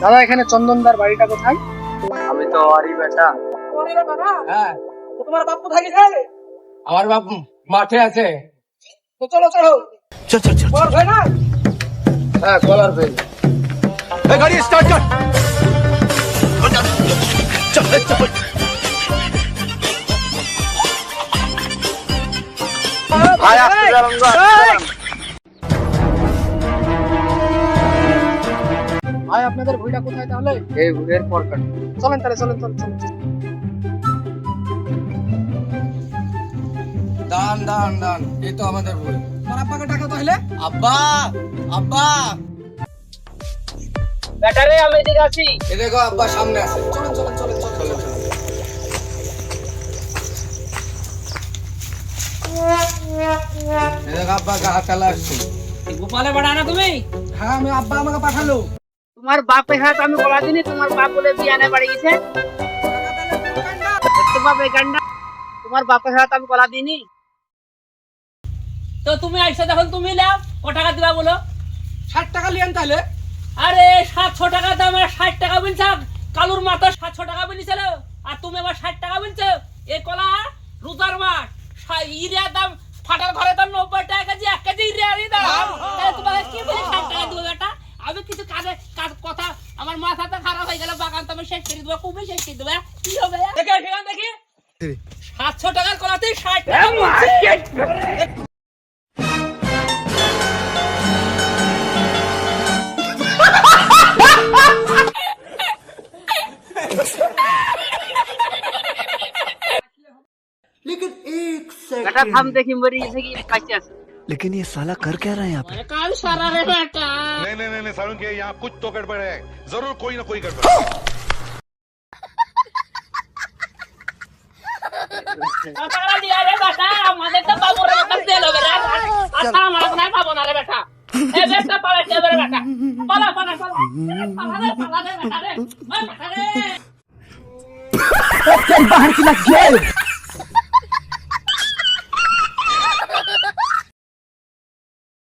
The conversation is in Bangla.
দাদা এখানে চন্দনদার বাড়িটা কোথায়? আমি তো আরই বেটা। হ্যাঁ, তো তোমার বাপ কোথায় গেছে? আমার বাপ মাঠে আছে। তো চলো চলো। चल चल चल বল ভাই না? হ্যাঁ, কলার ফেল। गाड़ी स्टार्ट कर चल चल ভাই আসতে গেলাম গো, আসতে গেলাম। ভাই আপনাদের ভুঁইটা কোথায় তাহলে? এই এর পর কাট। চলেন তাহলে, চলেন চলেন চলেন। দান দান দান, এই তো আমাদের ভুল। তোমার আব্বাকে ডাকো তাহলে। আব্বা, আব্বা, ব্যাটারে আমি এদিকে আছি। এ দেখো আব্বা সামনে আছে। চলেন চলেন চলেন চলেন। চলো চলো। এ দেখো আব্বা গা চালা আসছে। গোপালে বাড়ানা তুমি? হ্যাঁ, আমি আব্বা আমাকে পাঠালো। তোমার বাপের হাত আমি বলা দিনি, তোমার বাপ বলে বিয়ানে বাড়ি গেছে। দেখতে পাবে গান্ডা, তোমার বাপের হাত আমি বলা দিনি। তো তুমি আইসা যখন তুমি নাও ক টাকা দিবা বলো? 60 টাকা লিয়েন তাহলে। আরে 700 টাকা দাম আর 60 টাকা বলছা? কালুর মাথা 700 টাকা বলেছিল আর তুমি আবার 60 টাকা বলছো। এই কলা রোজার মাঠ, ইরিয়ার দাম ফাটার ঘরে দাম 90 টাকা কেজি, 1 কেজি ইরিয়ারই দাম। তাহলে তোমাকে কি বলে 60 টাকা দিব বেটা? আমি কিছু কাজ কথা আমার মাথাটা খারাপ হয়ে গেল, বাগান তো আমি শেষ করে দেবো, খুবই শেষ করে দেবো। কি হবে দেখে সেখান দেখি 700 টাকার কলাতে 60 টাকা বলছে। বেটা থাম দেখি মরি থেকে কাছে আছে। लेकिन ये साला कर क्या रहा है यहाँ पे কাল সারা রে বেটা। नहीं नहीं नहीं सारुण के यहाँ कुछ तो गड़बड़ है, जरूर कोई ना कोई गड़बड़ है। টাকা দিয়া রে বেটা, আমাদের তো বাবুর মতন তেল হবে রে। আচ্ছা আমার না পাবো না রে বেটা। এ বেটা পালা কে রে বেটা, পালা পালা পালা পালা রে বেটা রে, পালা রে। बाहर की लग